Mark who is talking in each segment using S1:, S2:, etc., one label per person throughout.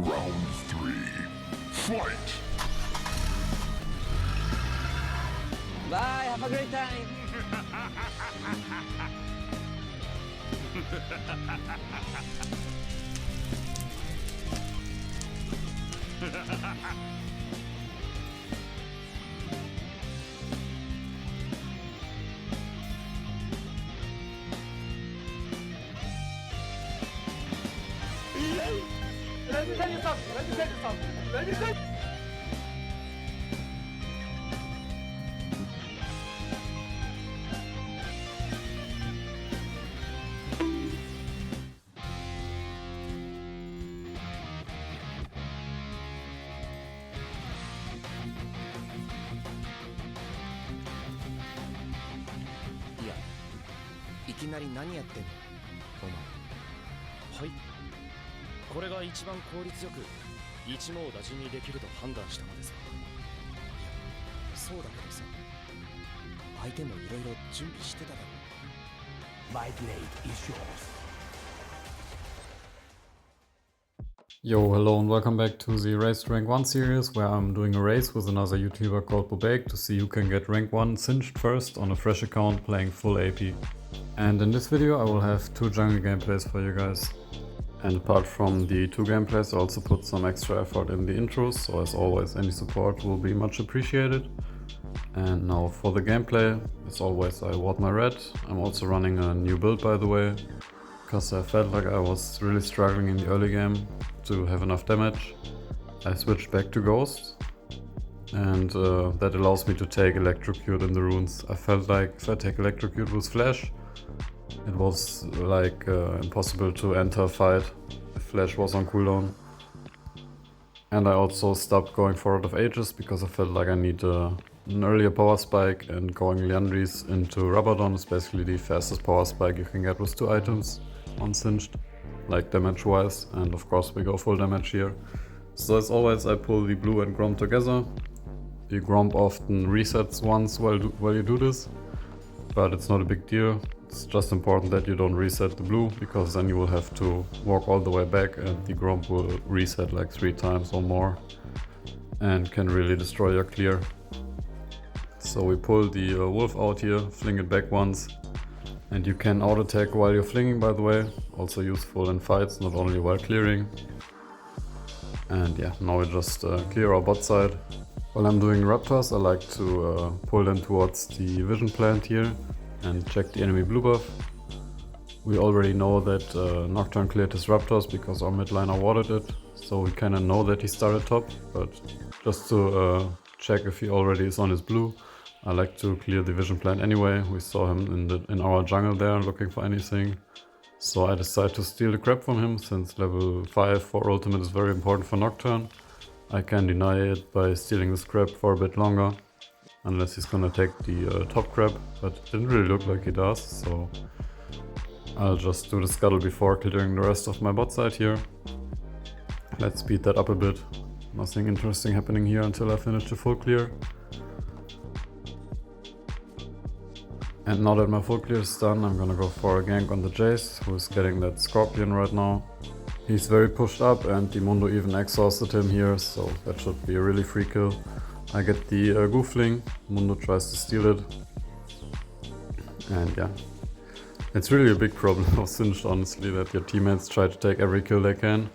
S1: Round 3. Fight!
S2: Bye, have a great time!
S3: Let me tell you something.
S4: いや、いきなり何やってんのお前。はい。これが一番効率よく一網打尽にできると判断したのですが。いや、そうだけどさ、相手もいろいろ準備してただろ。
S1: My blade is yours.
S5: Yo, hello and welcome back to the Race to Rank 1 series, where I'm doing a race with another YouTuber called Bobake to see who can get Rank 1 cinched first on a fresh account playing full AP. And in this video I will have 2 jungle gameplays for you guys. And apart from the 2 gameplays, I also put some extra effort in the intros, so as always any support will be much appreciated. And now for the gameplay, as always I ward my red. I'm also running a new build, by the way, because I felt like I was really struggling in the early game to have enough damage. I switched back to Ghost, and that allows me to take Electrocute in the runes. I felt like if I take Electrocute with Flash, it was like impossible to enter a fight if Flash was on cooldown. And I also stopped going for Rod of Ages because I felt like I need an earlier power spike, and going Liandry's into Rabadon is basically the fastest power spike you can get with 2 items on cinched, like damage wise, and of course we go full damage here. So as always I pull the blue and Gromp together. The Gromp often resets once while you do this, but it's not a big deal. It's just important that you don't reset the blue, because then you will have to walk all the way back and the Gromp will reset like 3 times or more and can really destroy your clear. So we pull the wolf out here, fling it back once, and you can auto attack while you're flinging, by the way, also useful in fights, not only while clearing. And yeah, now we just clear our bot side. While I'm doing Raptors, I like to pull them towards the vision plant here and check the enemy blue buff. We already know that Nocturne cleared his Raptors because our mid laner warded it, so we kinda know that he started top, but just to check if he already is on his blue, I like to clear the vision plant anyway. We saw him in our jungle there looking for anything, so I decided to steal the crab from him. Since level 5 for ultimate is very important for Nocturne, I can deny it by stealing this crab for a bit longer, unless he's gonna take the top crab, but it didn't really look like he does, so I'll just do the scuttle before clearing the rest of my bot side here. Let's speed that up a bit. Nothing interesting happening here until I finish the full clear. And now that my full clear is done, I'm gonna go for a gank on the Jace, who is getting that Scorpion right now. He's very pushed up and the Mundo even exhausted him here, so that should be a really free kill. I get the Goofling, Mundo tries to steal it. And yeah, it's really a big problem of Cinched, honestly, that your teammates try to take every kill they can.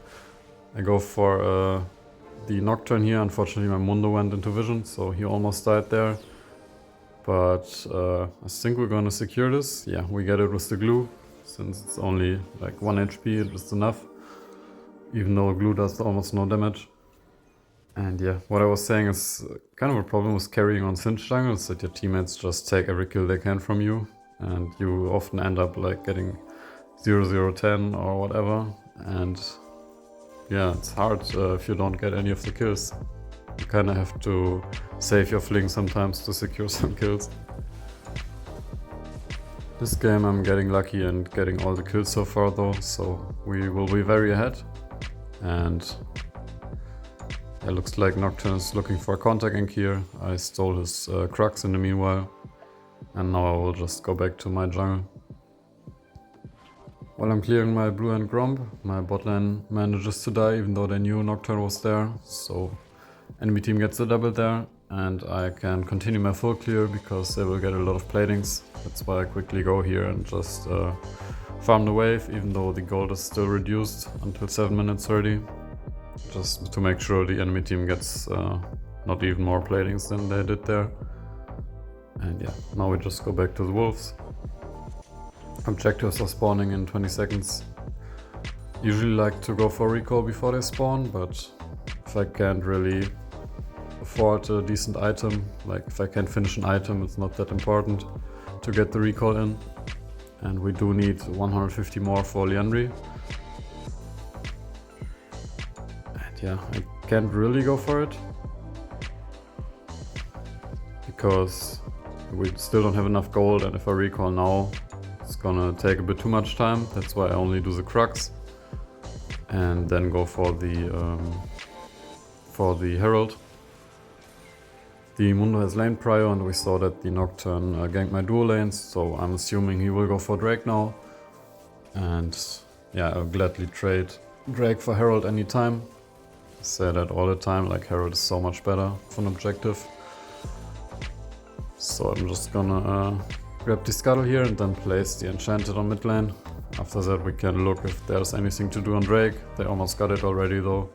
S5: I go for the Nocturne here. Unfortunately my Mundo went into vision, so he almost died there. But I think we're gonna secure this. Yeah, we get it with the glue. Since it's only like 1 HP, it is enough. Even though glue does almost no damage. And yeah, what I was saying is kind of a problem with carrying on Cinch jungle, is that your teammates just take every kill they can from you. And you often end up like getting 0-0-10 or whatever. And yeah, it's hard if you don't get any of the kills. You kinda have to save your fling sometimes to secure some kills. This game I'm getting lucky and getting all the kills so far though, so we will be very ahead. And it looks like Nocturne is looking for a counter gank here. I stole his Crux in the meanwhile. And now I will just go back to my jungle. While I'm clearing my blue and Gromp, my bot lane manages to die even though they knew Nocturne was there. So enemy team gets a double there and I can continue my full clear because they will get a lot of platings. That's why I quickly go here and just farm the wave even though the gold is still reduced until 7 minutes 30. Just to make sure the enemy team gets not even more platings than they did there. And yeah, now we just go back to the wolves. Objectives are spawning in 20 seconds. Usually like to go for recall before they spawn, but if I can't really afford a decent item, like if I can't finish an item, it's not that important to get the recall in. And we do need 150 more for Liandry. And yeah, I can't really go for it because we still don't have enough gold, and if I recall now it's gonna take a bit too much time. That's why I only do the Crux and then go for the Herald. The Mundo has lane prio and we saw that the Nocturne ganked my dual lanes, so I'm assuming he will go for Drake now. And yeah, I'll gladly trade Drake for Herald anytime. I say that all the time, like Herald is so much better for an objective. So I'm just gonna grab the Scuttle here and then place the Enchanted on mid lane. After that we can look if there's anything to do on Drake. They almost got it already though,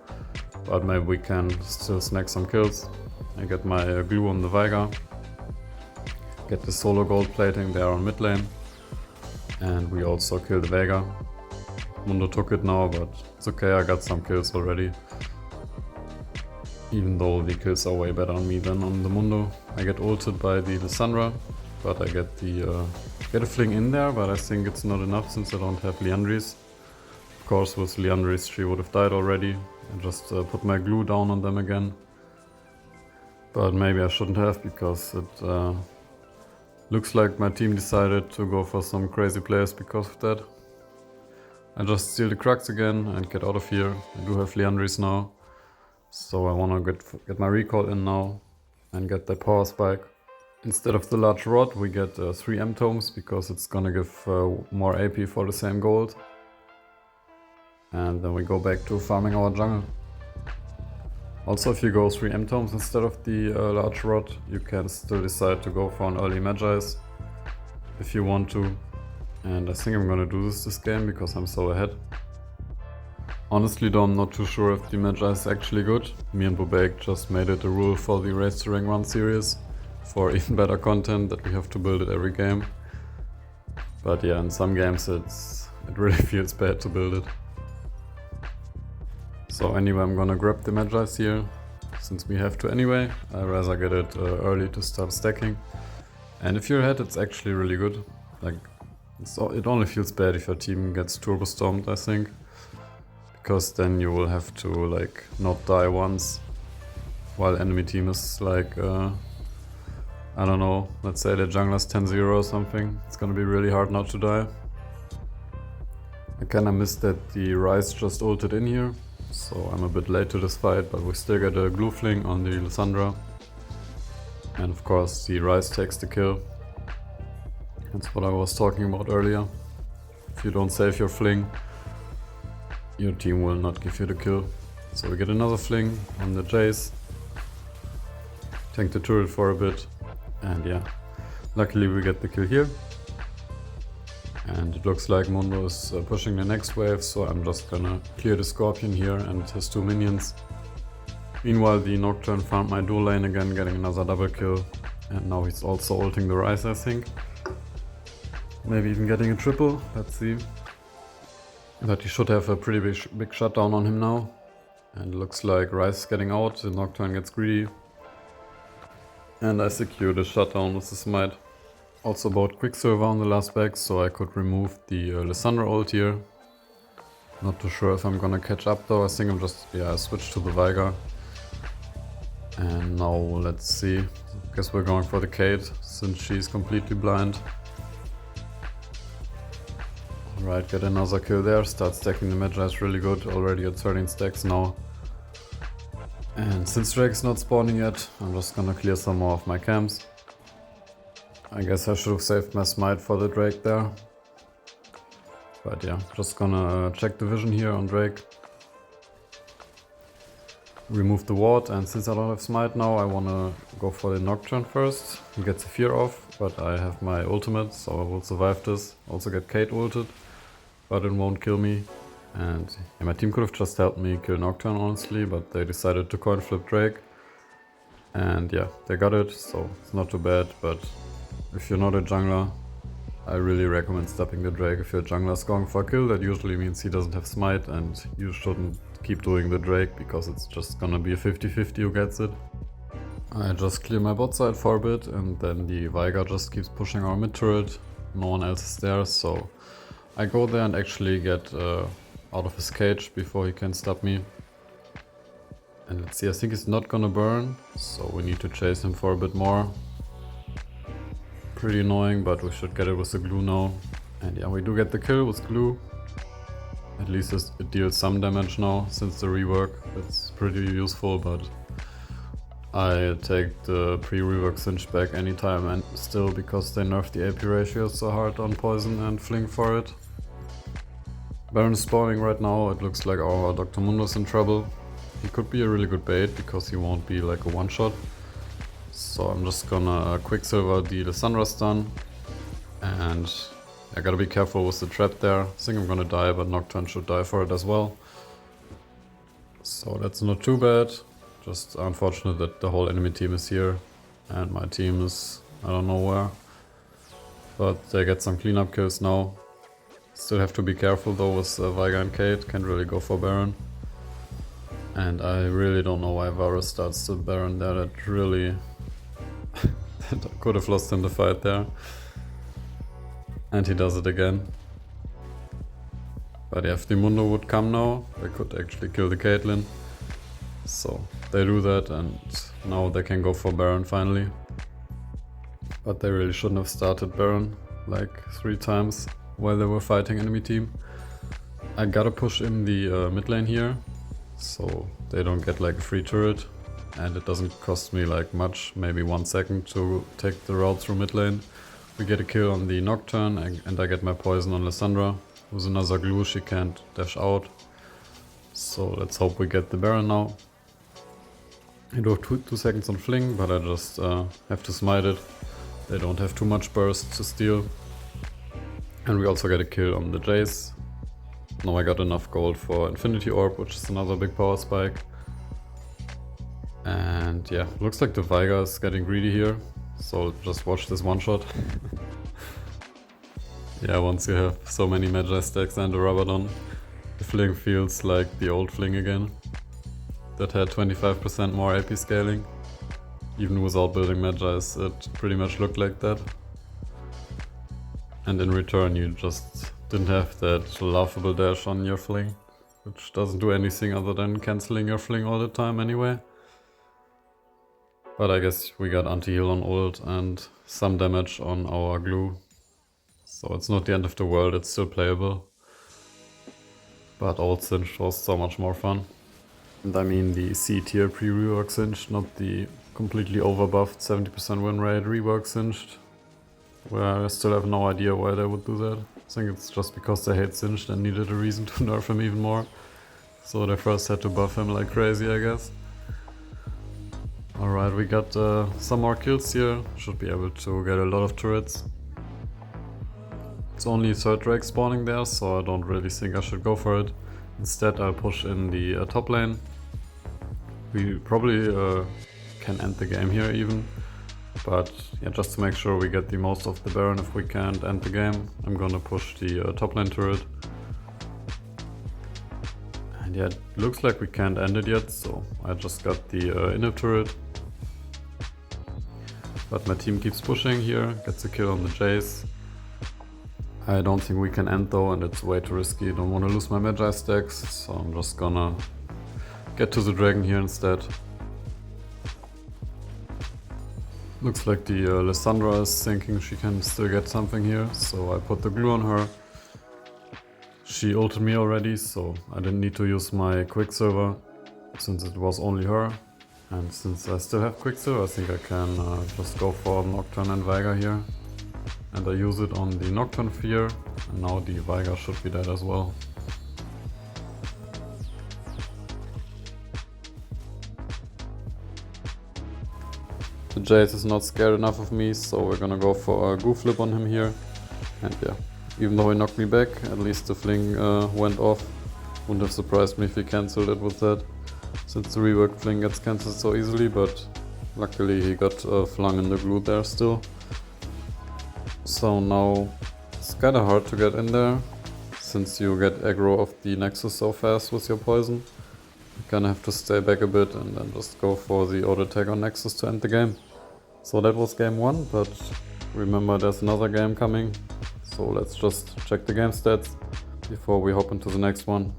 S5: but maybe we can still snag some kills. I get my glue on the Veigar, get the solo gold plating there on mid lane, and we also kill the Veigar. Mundo took it now, but it's okay, I got some kills already. Even though the kills are way better on me than on the Mundo. I get ulted by the Lissandra, but I get a fling in there, but I think it's not enough since I don't have Liandry's. Of course with Liandry's she would have died already. I just put my glue down on them again. But maybe I shouldn't have, because it looks like my team decided to go for some crazy players because of that. I just steal the Crux again and get out of here. I do have Liandry's now, so I wanna get my recall in now and get the power spike. Instead of the large rod we get 3 M-tomes because it's gonna give more AP for the same gold. And then we go back to farming our jungle. Also, if you go 3 M-tomes instead of the large rod, you can still decide to go for an early Magi's if you want to. And I think I'm gonna do this game because I'm so ahead. Honestly though, I'm not too sure if the Magi is actually good. Me and Bobek just made it a rule for the Race to Rank 1 series for even better content that we have to build it every game. But yeah, in some games it really feels bad to build it. So anyway, I'm gonna grab the Magi's here, since we have to anyway. I'd rather get it early to start stacking. And if you're ahead, it's actually really good. Like, it only feels bad if your team gets turbo stormed, I think. Because then you will have to like not die once, while enemy team is like, I don't know, let's say the jungler's 10-0 or something. It's gonna be really hard not to die. I kinda missed that the Ryze just ulted in here. So I'm a bit late to this fight, but we still get a glue fling on the Lissandra. And of course the Ryze takes the kill. That's what I was talking about earlier. If you don't save your fling, your team will not give you the kill. So we get another fling on the Jace. Tank the turret for a bit. And yeah, luckily we get the kill here. And it looks like Mundo is pushing the next wave, so I'm just gonna clear the Scorpion here and his 2 minions. Meanwhile the Nocturne farmed my dual lane again, getting another double kill. And now he's also ulting the Ryze, I think. Maybe even getting a triple, let's see. But he should have a pretty big shutdown on him now. And it looks like Ryze is getting out, the Nocturne gets greedy. And I secured a shutdown with the smite. Also bought Quicksilver on the last back, so I could remove the Lissandra ult here. Not too sure if I'm gonna catch up though. I think I'm just, yeah, I switched to the Veigar. And now let's see. I guess we're going for the Kate, since she's completely blind. Alright, get another kill there. Start stacking the Magi is really good. Already at 13 stacks now. And since Drake's not spawning yet, I'm just gonna clear some more of my camps. I guess I should have saved my smite for the Drake there. But yeah, just gonna check the vision here on Drake. Remove the ward, and since I don't have smite now, I wanna go for the Nocturne first. He gets the fear off, but I have my ultimate, so I will survive this. Also get Kate ulted, but it won't kill me. And yeah, my team could have just helped me kill Nocturne honestly, but they decided to coin flip Drake. And yeah, they got it, so it's not too bad, but if you're not a jungler, I really recommend stepping the Drake. If your jungler is going for a kill, that usually means he doesn't have smite, and you shouldn't keep doing the Drake because it's just gonna be a 50-50 who gets it. I just clear my bot side for a bit, and then the Veigar just keeps pushing our mid turret. No one else is there, so I go there and actually get out of his cage before he can stop me. And let's see, I think he's not gonna burn, so we need to chase him for a bit more. Pretty annoying, but we should get it with the glue now. And yeah, we do get the kill with glue. At least it deals some damage now since the rework. It's pretty useful, but I take the pre-rework Cinch back anytime, and still because they nerfed the AP ratio so hard on Poison and Fling for it. Baron is spawning right now. It looks like our Dr. Mundo's in trouble. He could be a really good bait because he won't be like a one-shot. So I'm just gonna Quicksilver the Lissandra stun, and I gotta be careful with the trap there. I think I'm gonna die, but Nocturne should die for it as well. So that's not too bad. Just unfortunate that the whole enemy team is here and my team is I don't know where. But they get some cleanup kills now. Still have to be careful though with Veigar and Kate. Can't really go for Baron. And I really don't know why Varus starts the Baron there. That really could have lost him the fight there. And he does it again. But yeah, if the Mundo would come now, they could actually kill the Caitlyn. So they do that, and now they can go for Baron finally. But they really shouldn't have started Baron like 3 times while they were fighting enemy team. I gotta push in the mid lane here, so they don't get like a free turret. And it doesn't cost me like much, maybe 1 second to take the route through mid lane. We get a kill on the Nocturne, and I get my poison on Lissandra. With another glue, she can't dash out. So let's hope we get the Baron now. I do have 2 seconds on Fling, but I just have to smite it. They don't have too much burst to steal. And we also get a kill on the Jace. Now I got enough gold for Infinity Orb, which is another big power spike. And yeah, looks like the Veigar is getting greedy here. So just watch this one shot. Yeah, once you have so many Magi stacks and a Rabadon, the Fling feels like the old Fling again. That had 25% more AP scaling. Even without building Magi's, it pretty much looked like that. And in return you just didn't have that laughable dash on your Fling, which doesn't do anything other than cancelling your Fling all the time anyway. But I guess we got anti-heal on ult and some damage on our glue. So it's not the end of the world, it's still playable. But old Cinch was so much more fun. And I mean the C tier pre-rework Cinch, not the completely overbuffed 70% win rate rework Cinched. Where I still have no idea why they would do that. I think it's just because they hate Cinched and needed a reason to nerf him even more. So they first had to buff him like crazy, I guess. Alright, we got some more kills here. Should be able to get a lot of turrets. It's only 3rd Drake spawning there, so I don't really think I should go for it. Instead I'll push in the top lane. We probably can end the game here even. But yeah, just to make sure we get the most of the Baron if we can't end the game, I'm gonna push the top lane turret. And yeah, it looks like we can't end it yet, so I just got the inner turret. But my team keeps pushing here, gets a kill on the Jace. I don't think we can end though, and it's way too risky. Don't want to lose my Magi stacks, so I'm just gonna get to the dragon here instead. Looks like the Lissandra is thinking she can still get something here, so I put the glue on her. She ulted me already, so I didn't need to use my Quicksilver, since it was only her. And since I still have Quicksilver, I think I can just go for Nocturne and Veigar here. and I use it on the Nocturne Fear, and now the Viger should be dead as well. The Jace is not scared enough of me, so we're gonna go for a Goo Flip on him here. And yeah, even though he knocked me back, at least the fling went off. Wouldn't have surprised me if he cancelled it with that, since the reworked fling gets cancelled so easily, but luckily he got flung in the glue there still. So now it's kinda hard to get in there, since you get aggro of the Nexus so fast with your poison. You're gonna have to stay back a bit and then just go for the auto attack on Nexus to end the game. So that was game 1, but remember there's another game coming, so let's just check the game stats before we hop into the next one.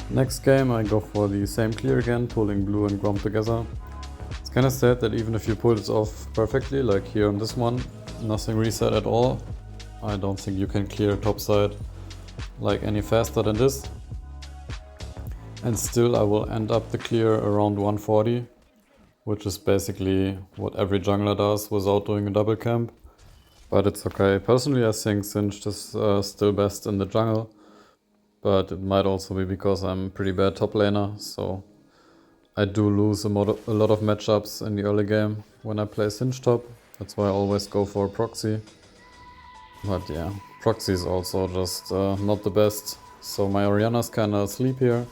S5: Next game I go for the same clear again, pulling blue and Grom together. It's kinda sad that even if you pull this off perfectly, like here on this one, nothing reset at all. I don't think you can clear topside like any faster than this. And still I will end up the clear around 140, which is basically what every jungler does without doing a double camp. But it's okay. Personally I think Singed is still best in the jungle, but it might also be because I'm a pretty bad top laner, so I do lose a lot of matchups in the early game when I play Singed top. That's why I always go for a proxy. But yeah, proxy is also just not the best. So my Orianna's kinda asleep here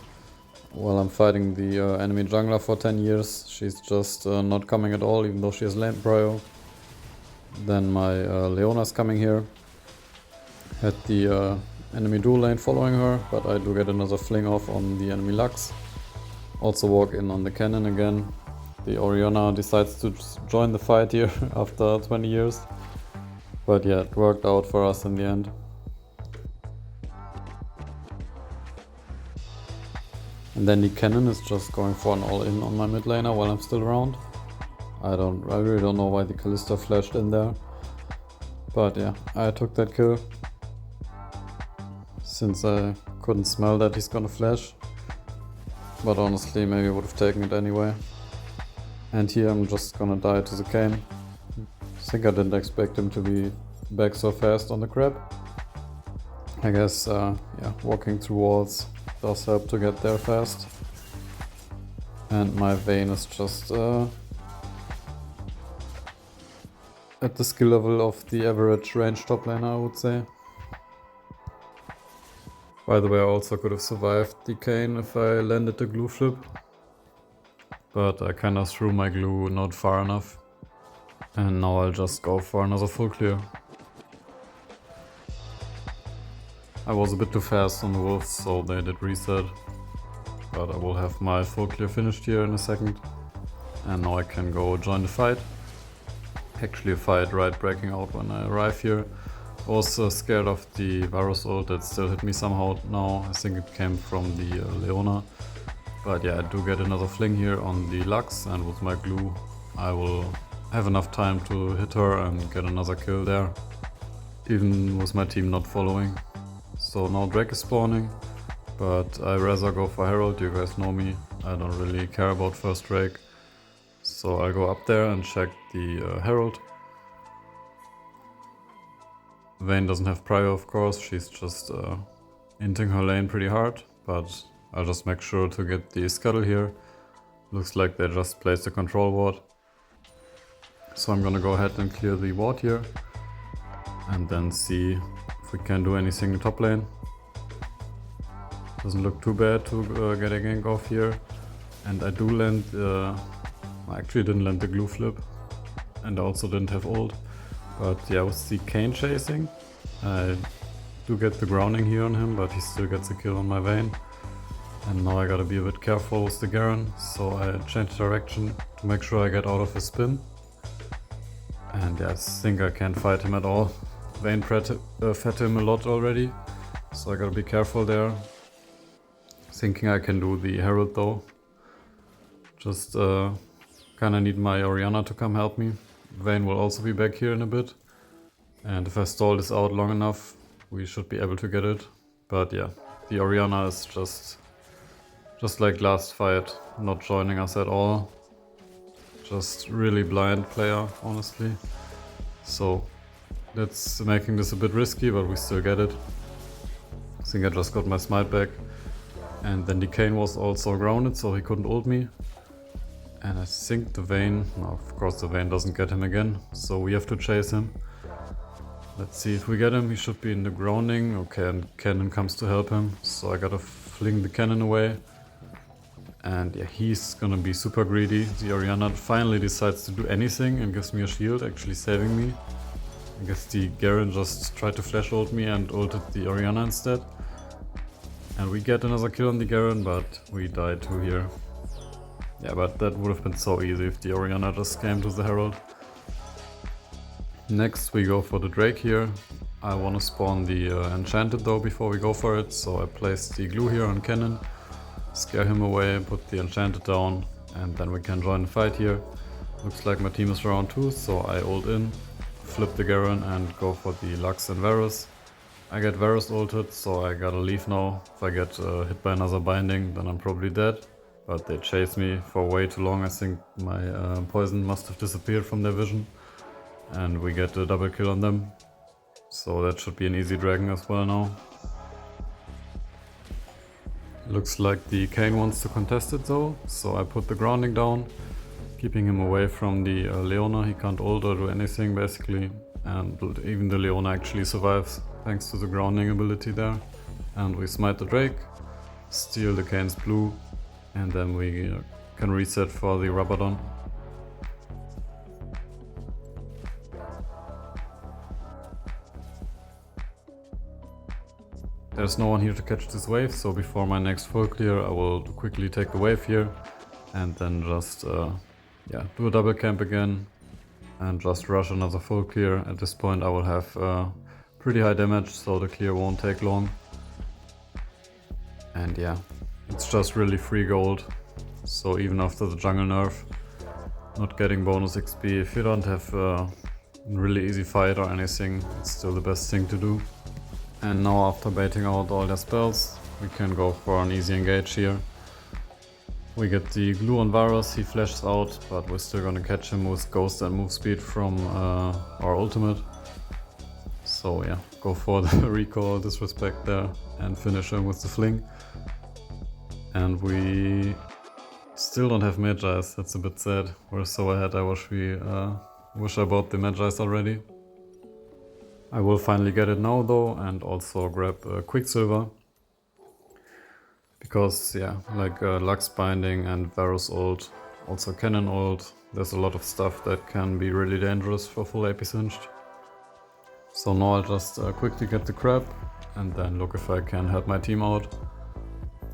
S5: while I'm fighting the enemy jungler for 10 years. She's just not coming at all, even though she has lane prio. Then my Leona's coming here. Had the enemy dual lane following her, but I do get another fling off on the enemy Lux. Also walk in on the cannon again. The Orianna decides to join the fight here after 20 years. But yeah, it worked out for us in the end. And then the cannon is just going for an all-in on my mid laner while I'm still around. I really don't know why the Kalista flashed in there. But yeah, I took that kill, since I couldn't smell that he's gonna flash. But honestly, maybe I would have taken it anyway. And here I'm just gonna die to the Kayn. I think I didn't expect him to be back so fast on the crab. I guess yeah, walking through walls does help to get there fast. And my Vayne is just at the skill level of the average range top laner, I would say. By the way, I also could have survived the Kayn if I landed the glue flip. But I kinda threw my glue not far enough. And now I'll just go for another full clear. I was a bit too fast on the wolves, so they did reset. But I will have my full clear finished here in a second. And now I can go join the fight. Actually a fight right breaking out when I arrive here. I was scared of the Varus ult that still hit me somehow now. I think it came from the Leona. But yeah, I do get another fling here on the Lux, and with my glue I will have enough time to hit her and get another kill there, even with my team not following. So now Drake is spawning, but I rather go for Herald. You guys know me, I don't really care about first Drake. So I'll go up there and check the Herald. Vayne doesn't have prio, of course, she's just inting her lane pretty hard, but I'll just make sure to get the scuttle here. Looks like they just placed a control ward. So I'm gonna go ahead and clear the ward here and then see if we can do anything in top lane. Doesn't look too bad to get a gank off here. And I do land, I actually didn't land the glue flip and I also didn't have ult. But yeah, with the Kayn chasing, I do get the grounding here on him, but he still gets a kill on my Vayne. And now I gotta be a bit careful with the Garen, so I change direction to make sure I get out of his spin. And yeah, I think I can't fight him at all. Vayne fed him a lot already, so I gotta be careful there. Thinking I can do the Herald though. Just kinda need my Orianna to come help me. Vayne will also be back here in a bit. And if I stall this out long enough, we should be able to get it. But yeah, the Orianna is just like last fight, not joining us at all. Just really blind player, honestly. So that's making this a bit risky, but we still get it. I think I just got my smite back. And then the Kane was also grounded, so he couldn't ult me. And I think the Vayne, no, of course the Vayne doesn't get him again, so we have to chase him. Let's see if we get him. He should be in the grounding. Okay, and cannon comes to help him, so I gotta fling the cannon away. And yeah, he's gonna be super greedy. The Orianna finally decides to do anything and gives me a shield, actually saving me. I guess the Garen just tried to flash ult me and ulted the Orianna instead. And we get another kill on the Garen, but we die too here. Yeah, but that would have been so easy if the Orianna just came to the Herald. Next we go for the Drake here. I want to spawn the Enchanted though before we go for it, so I place the glue here on Cannon, scare him away, put the Enchanted down, and then we can join the fight here. Looks like my team is round 2, so I ult in, flip the Garen and go for the Lux and Varus. I get Varus ulted, so I gotta leave now. If I get hit by another binding, then I'm probably dead. But they chased me for way too long. I think my poison must have disappeared from their vision. And we get a double kill on them. So that should be an easy dragon as well now. Looks like the Kane wants to contest it though. So I put the grounding down, keeping him away from the Leona. He can't ult or do anything basically. And even the Leona actually survives thanks to the grounding ability there. And we smite the Drake, steal the Kane's blue. And then we can reset for the Rabadon. There's no one here to catch this wave, so before my next full clear I will quickly take the wave here and then just do a double camp again and just rush another full clear. At this point I will have pretty high damage, so the clear won't take long. And yeah, it's just really free gold, so even after the jungle nerf, not getting bonus XP, if you don't have a really easy fight or anything, it's still the best thing to do. And now after baiting out all their spells, we can go for an easy engage here. We get the glue on Varus, he flashes out, but we're still gonna catch him with ghost and move speed from our ultimate. So yeah, go for the recall, disrespect there, and finish him with the fling. And we still don't have Magi's, that's a bit sad. We're so ahead, I wish I bought the Magi's already. I will finally get it now though, and also grab Quicksilver. Because yeah, like Lux Binding and Varus ult, also Cannon ult, there's a lot of stuff that can be really dangerous for full AP Singed. So now I'll just quickly get the crab and then look if I can help my team out.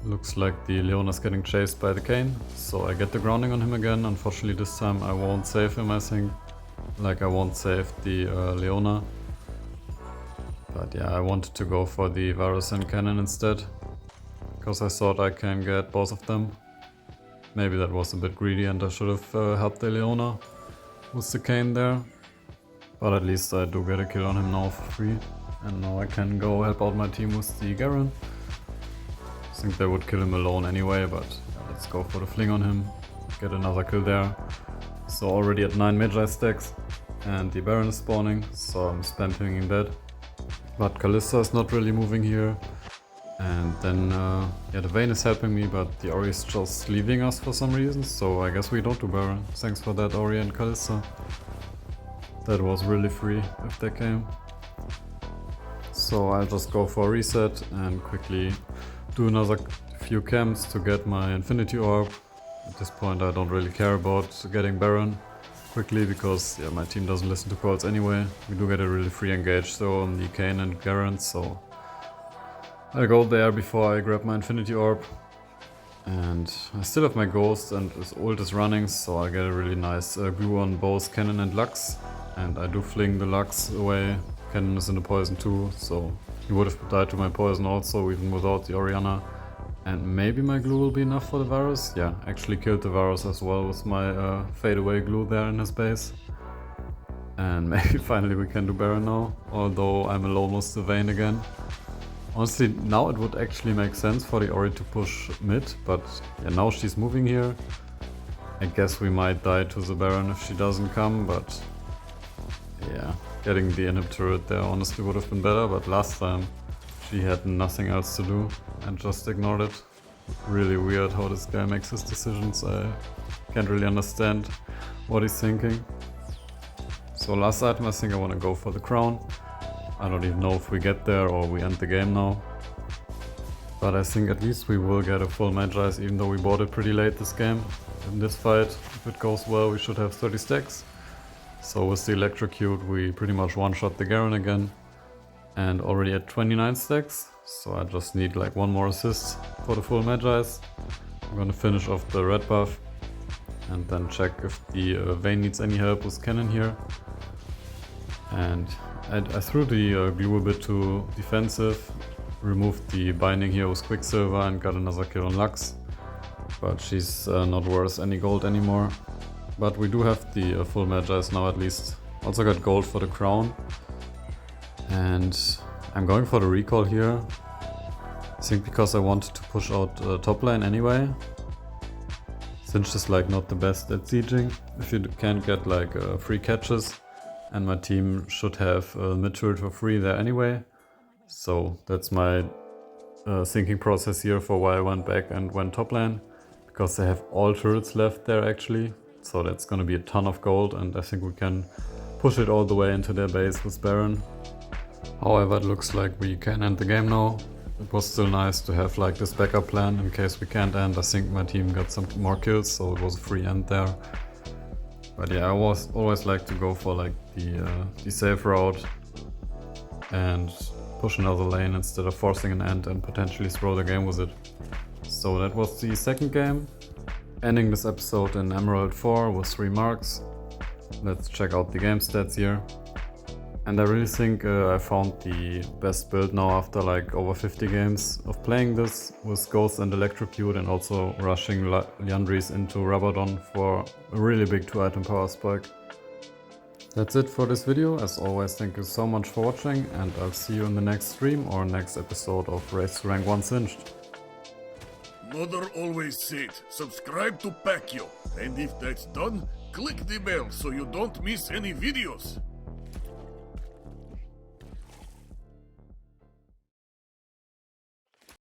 S5: Looks like the Leona's getting chased by the Kane, so I get the grounding on him again. Unfortunately this time I won't save him, I think. Like I won't save the Leona. But yeah, I wanted to go for the Varus and Cannon instead, because I thought I can get both of them. Maybe that was a bit greedy and I should have helped the Leona with the Kane there. But at least I do get a kill on him now for free. And now I can go help out my team with the Garen. I think they would kill him alone anyway, but let's go for the fling on him. Get another kill there. So already at 9 Magi stacks and the Baron is spawning, so I'm spamming that. But Kalista is not really moving here. And then, the Vayne is helping me, but the Ori is just leaving us for some reason, so I guess we don't do Baron. Thanks for that, Ori and Kalista. That was really free if they came. So I'll just go for a reset and quickly do another few camps to get my Infinity Orb. At this point I don't really care about getting Baron quickly, because yeah, my team doesn't listen to calls anyway. We do get a really free engage though on the Kane and Garen, so I'll go there before I grab my Infinity Orb. And I still have my Ghost and his ult is running, so I get a really nice glue on both Cannon and Lux. And I do fling the Lux away. Cannon is in the poison too, so he would have died to my poison also, even without the Orianna. And maybe my glue will be enough for the Varus. Yeah, actually killed the Varus as well with my fade away glue there in his base. And maybe finally we can do Baron now, although I'm alone with the Vayne again. Honestly, now it would actually make sense for the Ori to push mid, but yeah, now she's moving here. I guess we might die to the Baron if she doesn't come, but yeah, getting the inhib turret there honestly would have been better, but last time she had nothing else to do and just ignored it. Really weird how this guy makes his decisions. I can't really understand what he's thinking. So last item, I think I want to go for the crown. I don't even know if we get there or we end the game now. But I think at least we will get a full Magi's, even though we bought it pretty late this game. In this fight, if it goes well, we should have 30 stacks. So with the Electrocute, we pretty much one-shot the Garen again. And already at 29 stacks. So I just need like one more assist for the full Magi's. I'm gonna finish off the red buff. And then check if the Vayne needs any help with cannon here. And I threw the glue a bit too defensive, removed the binding here with Quicksilver and got another kill on Lux. But she's not worth any gold anymore. But we do have the full Magi's now at least. Also got gold for the crown. And I'm going for the recall here. I think because I wanted to push out top lane anyway. Since is like not the best at sieging. If you can't get like free catches. And my team should have mid turret for free there anyway. So that's my thinking process here for why I went back and went top lane. Because they have all turrets left there actually. So that's gonna be a ton of gold and I think we can push it all the way into their base with Baron. However, it looks like we can end the game now. It was still nice to have like this backup plan in case we can't end. I think my team got some more kills, so it was a free end there. But yeah, I always like to go for like the safe route and push another lane instead of forcing an end and potentially throw the game with it. So that was the second game. Ending this episode in Emerald 4 with 3 marks. Let's check out the game stats here. And I really think I found the best build now after like over 50 games of playing this with Ghost and Electrocute and also rushing Liandry's into Rabadon for a really big 2-item power spike. That's it for this video. As always, thank you so much for watching and I'll see you in the next stream or next episode of Race to Rank 1 Singed.
S1: Mother always said, subscribe to Pacquiao, and if that's done, click the bell so you don't miss any videos.